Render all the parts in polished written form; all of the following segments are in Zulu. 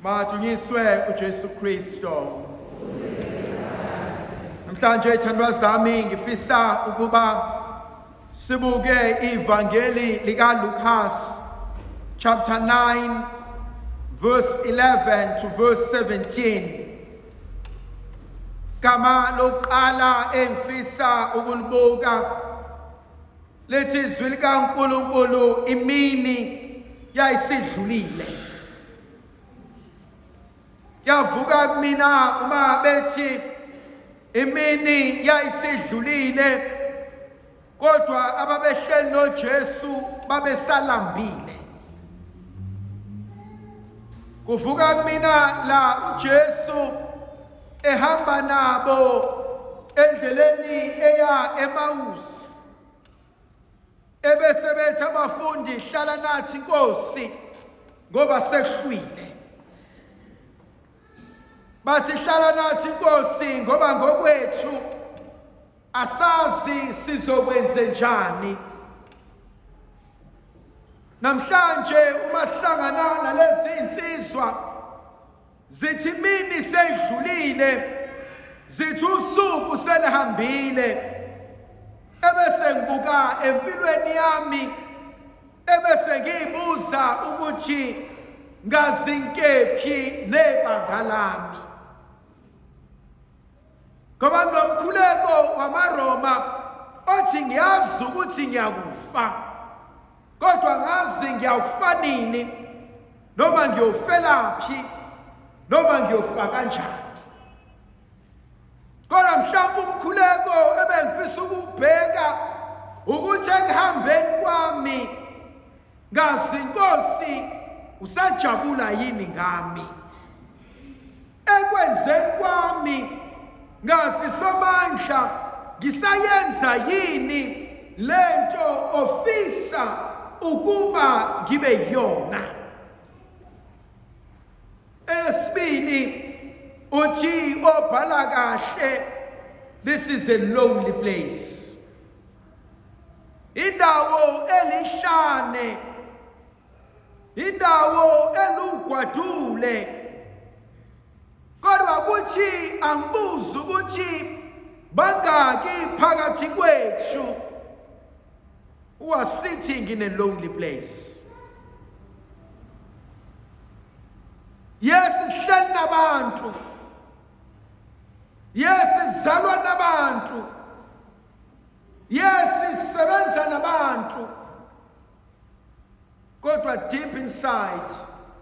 Madunyiswe uJesu Kristo. Namhlanje ithandwa zami ngifisa ukuba sibuke ivangeli lika Lucas chapter 9 verse 11 to verse 17. Kama lokuqala engifisa ukulibuka lethi izwi likaNkulunkulu imini yayisidlulile. Yavuka kumina uma bethi imini yayisidlulile kodwa ababehleli noJesu babesalambile. Kuvuka kumina la uJesu ehamba nabo endleleni eya Emmaus. Ebese bethi abafundi hlala nathi Nkosi ngoba sekuhlwile. Bathi hlala nathi Nkosi ngoba ngokwethu asazi sizokwenze njani. Namhlanje uma sihlangana nalezi insizwa zithi imini seyidlulile, zithi usuku selihambile, ebese ngibuka empilweni yami ebese ngiyibuza ukuthi ngazi nkephi nebanga lami. Ngoba nomkhuleko wamaRoma othi ngiyazi ukuthi ngiyakufa, kodwa ngazi ngiyakufa nini, noma ngiyofelaphi, noma ngiyofa kanjani. Kodwa mhlawumbe umkhuleko ebengifisa ukubheka ukuthi ekuhambeni kwami ngazi Nkosi usajabula yini ngami. Ekwenzeni kwami ngazi somandla ngisayenza yini lento ofisa ukuba ngibe yona. Esibili uthi obhala kahle, this is a lonely place. Indawo elihlane, indawo elugwadule. Kodwa kuthi angibuza ukuthi bangaki phakathi kwethu who are sitting in a lonely place. Yes, sihleli nabantu. Yes, sizalwa nabantu. Yes, sisebenza nabantu. Kodwa deep inside,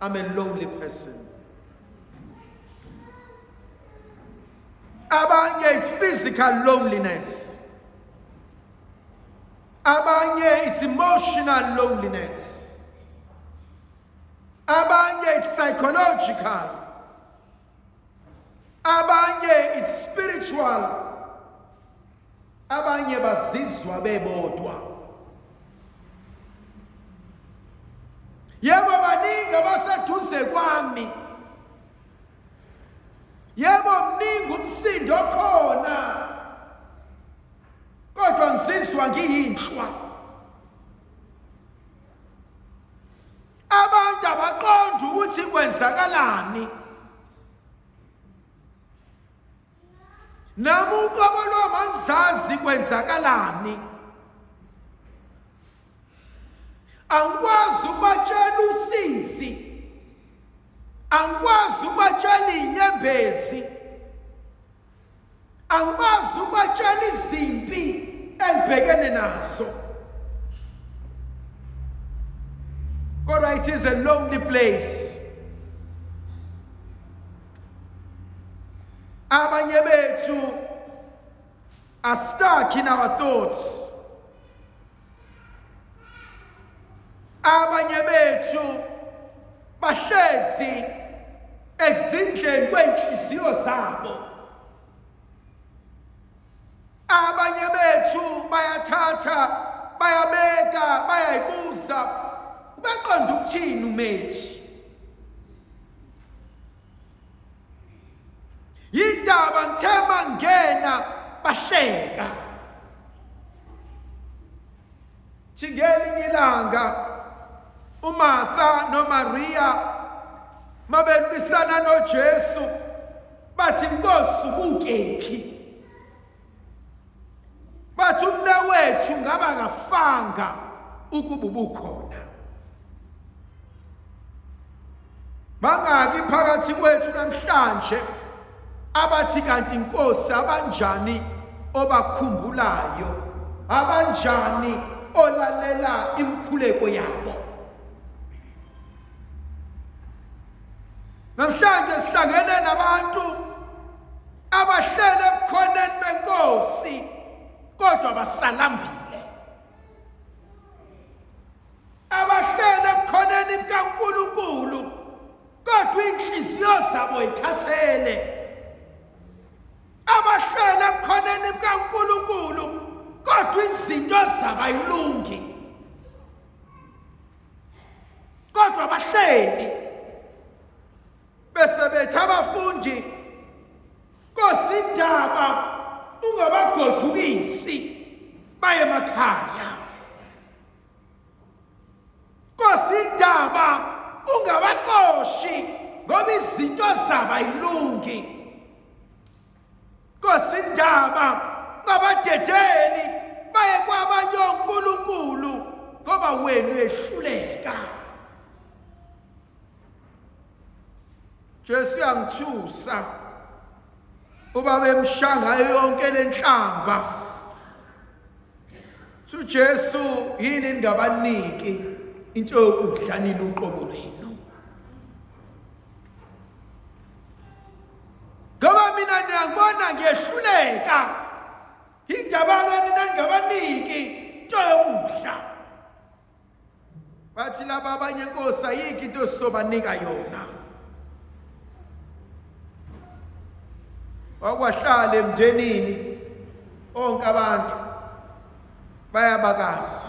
I'm a lonely person. Abanye it's physical loneliness. Abanye it's emotional loneliness. Abanye it's psychological. Abanye it's spiritual. Abanye bazizwa bebodwa. Yebo baningi abaseduze kwami. Yebo mningi umsindo khona, kodwa ngizizwa ngiyinhlwa. Abantu abaqonda ukuthi kwenzakalani. Nami uqobo lwami angizazi kwenzakalani. Angikwazi ukubatshela usizi. Angikwazi ukubatshela inyembezi. Angikwazi ukubatshela izimpi engibhekene nazo. Kodwa it is a lonely place. Abanye bethu are stuck in our thoughts. Abanye bethu bahlezi ezindleni kwenhliziyo zabo. Abanye bethu bayathatha, bayabeka, bayayibuza, ubaqonda ukuthini umethi. Yindaba ngithema ngena bahleka. Ngelinye ilanga uMartha noMaria mabelwisana noJesu bathi Nkosi ukephi, bathi umnewethu ngaba ngafanga ukuba ubukhona. Bangaki phakathi kwethu namhlanje abathi kanti Nkosi abanjani obakhumbulayo, abanjani olalela imkhuleko yabo. Namhlanje sihlangene nabantu abahlele ebukhoneni beNkosi kodwa basalambile, abahlele ebukhoneni bikaNkulunkulu kodwa inhliziyo zabo ikhathele, abahlele ebukhoneni bikaNkulunkulu kodwa izinto zabo ayilungi, kodwa bahleli bese bethi abafundi, Nkosi indaba ungabagodukisi baye emakhaya, Nkosi indaba ungabaqoshi ngoba izinto zabo ayilungi, Nkosi indaba ngabadedeli baye kwabanye onkulunkulu ngoba wena uyehluleka. Jesu uyangithusa ubaba emshanga yonke lenhlamba. Jesu yini ningabaniki into yokudla nini uqobo lwenu? Ngoba mina niyangibona ngiyehluleka, indaba nina ningabaniki into yokudla. Bathi laba abanye Nkosi ayikho into esizobanika yona. Wakwahlala emndenini onke abantu bayabakaza,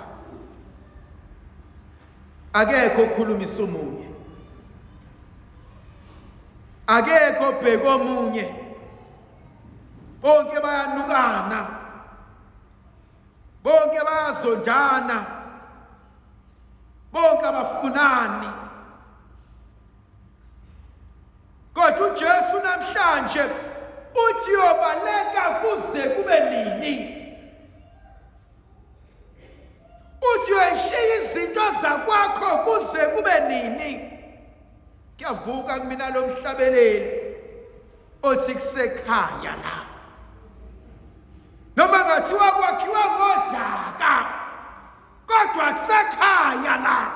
akekho okhulumisa omunye, akekho obheka omunye, bonke bayanukana, bonke bayazondana, bonke abafunani. Kodwa uJesu namhlanje uthi yobaleka kuze kube nini, uthi uyishiya izinto zakwakho kuze kube nini. Kuyavuka kumina lo mhlabeleli othi kusekhaya la, noma ngathiwa kwakhiwa ngodaka kodwa kusekhaya la,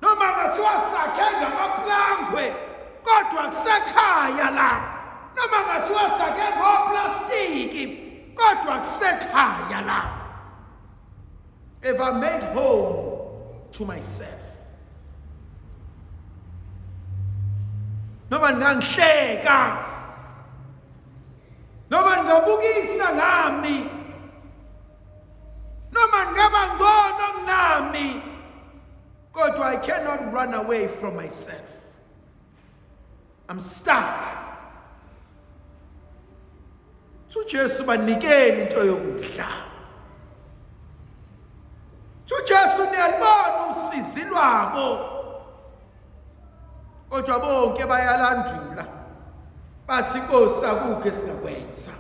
noma ngathiwa sakhe ngamaplangwe kodwa kusekhaya la, noma ngathiwa sakhe ngoplastiki kodwa kusekhaya la. If I made home to myself, noma ngangihleka, noma ngabukisa ngami, noma ngaba ngcono kunami, kodwa I cannot run away from myself. I'm stuck. uJesu banikeni into yokudla. uJesu niyalibona usizi lwabo, kodwa bonke bayalandula bathi Nkosi akukho esingakwenza.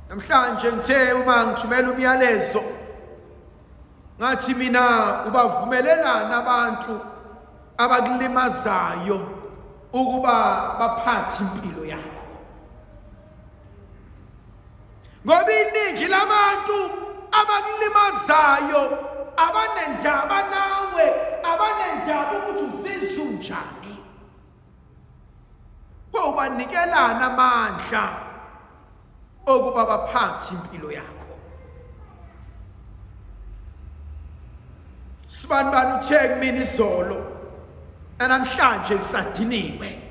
Namhlanje ngithe uma ngithumela umyalezo ngathi mina ubavumelelana abantu abakulimazayo ukuba baphathe impilo yakho, ngoba iningi labantu abakulimazayo abanendaba nawe, abanendaba ukuthi uzizwa unjani, kobanikelana amandla okuba baphathe impilo yakho. Sibani uthe kumina izolo namhlanje kusadiniwe.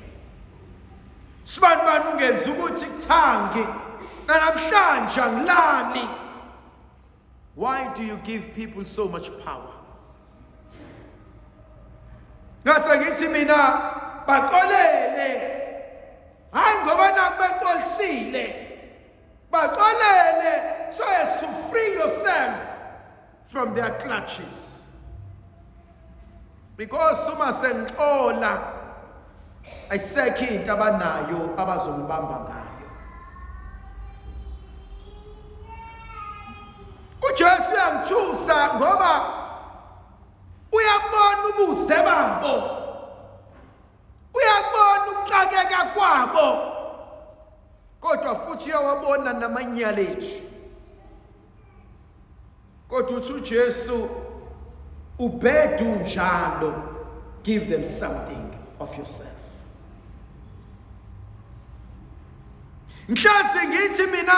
Sibani ungenza ukuthi kuthangi namhlanje angilali. Why do you give people so much power? Ngase ngithi mina baxolele, hayi ngoba nakubexolisile, baxolele so as to free yourself from their clutches. Because uma sengixola ayisekho into abanayo abazongibamba ngayo. uJesu uyangithusa ngoba uyabona ubuze babo, uyabona ukuxakeka kwabo, kodwa futhi uyawabona namanyala ethu. Kodwa uthi uJesu ubedu njalo, give them something of yourself. Mhlawumbe ngithi mina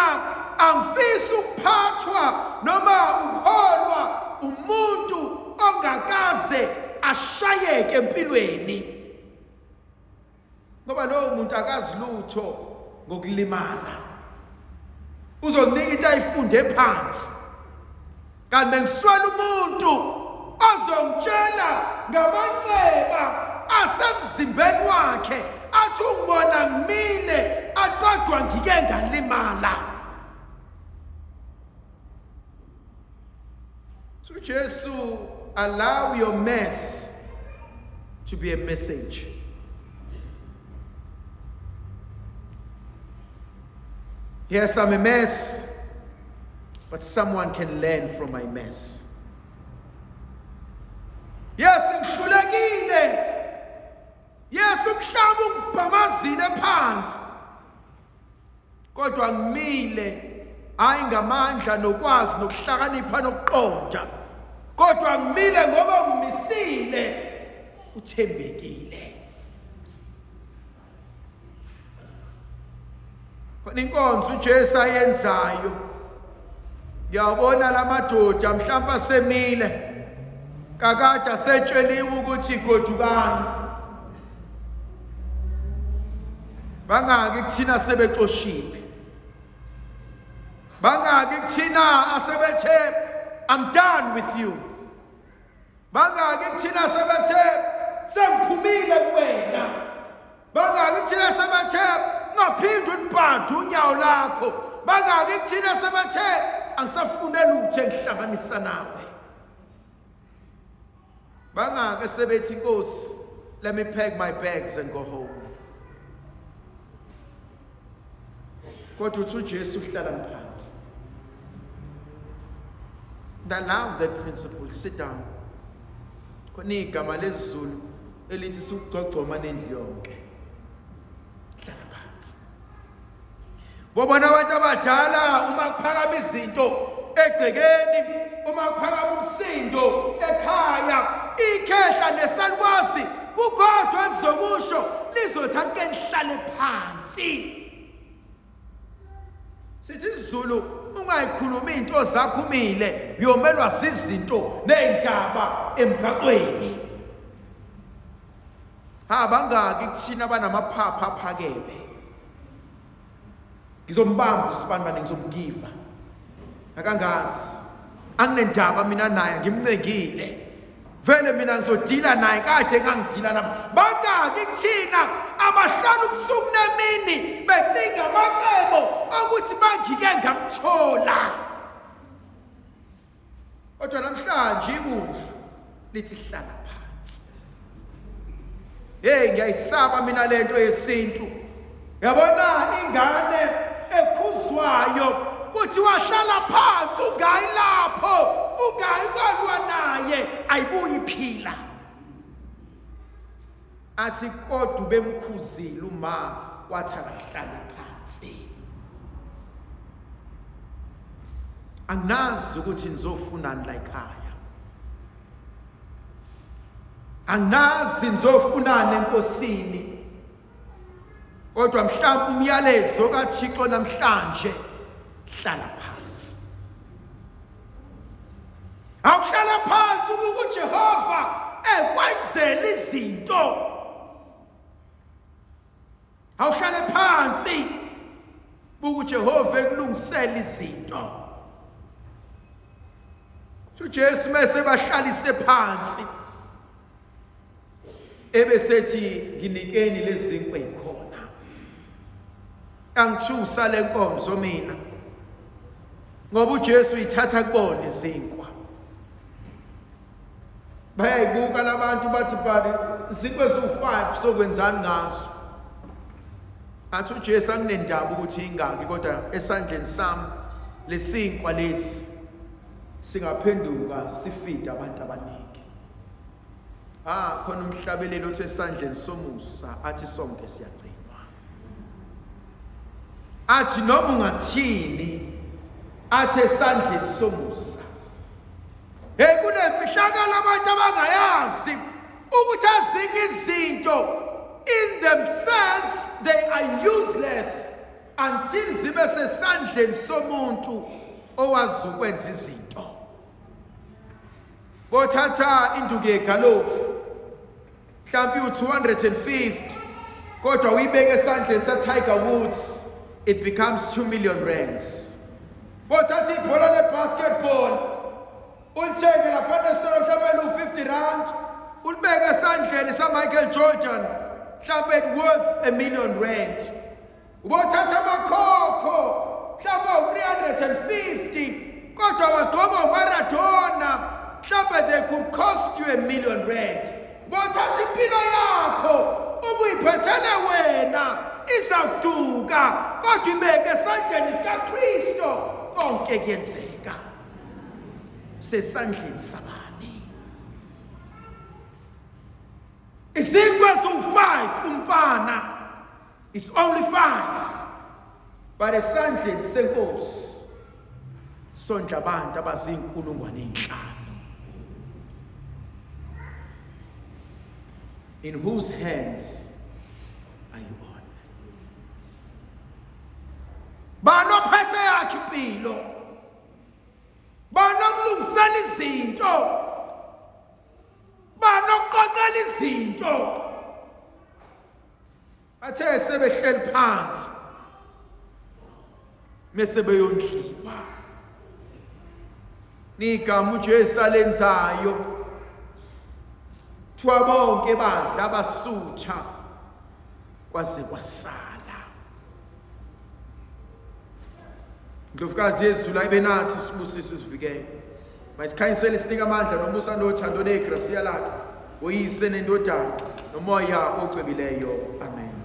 angifisi ukuphathwa noma uholwa umuntu ongakaze ashayeke empilweni, ngoba lowo muntu akazi lutho ngokulimala. Uzokunika into ayifunde phansi, kanti ngiswela umuntu ozongitshela ngamanxeba asemzimbeni wakhe athi ungibona ngimile kodwa ngike ngalimala. So Jesu, allow your mess to be a message. Yes, I'm a mess, but someone can learn from my mess. Yes, ngihlulekile. Yes, umhlaba ungibhamazile phansi. Kodwa ngimile, hayi ngamandla nokwazi nokuhlakanipha nokuqonda. Kodwa ngimile ngoba ngimisile, uthembekile. Khona inkonzo uJesu ayenzayo. Ngiyabona lamadoda mhlawumbe asemile. Kakade asetsheliwe ukuthi godukani. Bangaki kuthina sebexoshiwe. Bangaki kuthina asebethe I'm done with you. Bangaki kuthina sebethe sengiphumile kuwena. Bangaki kuthina sebethe ngaphindi unibhande unyawo lakho. Bangaki kuthina sebethe angisafune lutho engihlanganisa nawe. Bangaki sebethi Nkosi, let me pack my bags and go home. Kodwa uthi uJesu uhlala phansi. And I love that principle. Sit down. Khona igama lesiZulu elithi sukugcogcoma nendlu yonke. Hlala phansi. Bobona abantu abadala uma kuphakama izinto egcekeni, uma kuphakama umsindo ekhaya, ikhehla nesalukwazi kugodwa lizokusho lizothatha ke lihlale phansi. Sithi isiZulu ungayikhulumi into zakho umile, uyomelwa zizinto nezindaba emgaqweni. Bangaki kuthina banamaphapha aphakeme. Ngizombamba uSibani ngizomgiva. Akangazi. Anginendaba mina naye ngimncengile. Vele mina ngizodila naye kade ngangidila nami. Bangaki kuthina abahlala ubusuku nemini becinga amacebo ukuthi bangike ngamthola. Kodwa namhlanje ibuvu lithi hlala phansi. Hey, ngiyayisaba mina lento yesintu. Yabona ingane ekhuzwayo kuthi wahlala phansi ungayi lapho, ungayi kwalwa naye ayibuyi iphila. Athi kodwa bemkhuzile uma wathi akahlale phansi. Anginazi ukuthi nizofunani la ekhaya. Anginazi nizofunani enkosini. Kodwa mhlawumbe umyalezo kaThixo namhlanje, hlala phansi. Awuhlala phansi ukuthi uJehova ekwenzele izinto. Awuhlale phansi ukuthi Jehova ekulungisele izinto. uJesu mase bahlalise phansi ebesethi nginikeni lezinkwe khona. Angithusa lenkonzo mina ngoba uJesu ithatha kubona izinkwa. bayayibuka labantu bathi bani zikwezu-5 sokwenzani ngazo. Athi uJesu akunendaba ukuthi ingaki, kodwa esandleni sami lesinkwa lesi singaphenduka sifide abantu abaningi. Khona umhlabelelo othi esandleni somusa athi sonke siyagcinwa. Athi noma ungathini athi esandleni somusa. Kunemfihlakalo abantu abangayazi ukuthi ezinye izinto in themselves they are useless until zibe sesandleni somuntu owazi ukwenza izinto. Bothatha induku yegalofu mhlawumbe u250 kodwa uyibeke esandleni sa-Tiger Woods, it becomes 2 million rands. Bothatha ibhola le-basketball ulithenge lapha esitolo mhlawumbe lu-50 rand, ulibeke esandleni sa-Michael Jordan mhlawumbe worth 1 million rand. Ubothatha amakhokho mhlawumbe u350 kodwa wagqoka uMaradona mhlawumbe they could cost you 1 million rand. Bothatha impilo yakho ukuyiphethele wena izawuduka kodwa ibeke esandleni sikaKristu konke kuyenzeka. Sesandleni sabani? Isinkwa su-5 umfana, it's only 5, but esandleni senkosi sondla abantu abazinkulungwane 5. In whose hands are you on? Banophethe yakhe impilo, banokulungisana izinto, banokuqoqela izinto. Bathe sebehleli phansi mase beyondliwa. Nigama uJesu alenzayo kuthiwa bonke badla basutha kwaze kwasala. Ndlovukazi yezulu ayibe nathi sibusise sivikele. Masikhanyisele sinika amandla nomusa nothando negrasiya lakhe oyise nendodana nomoya ocwebileyo. Amen.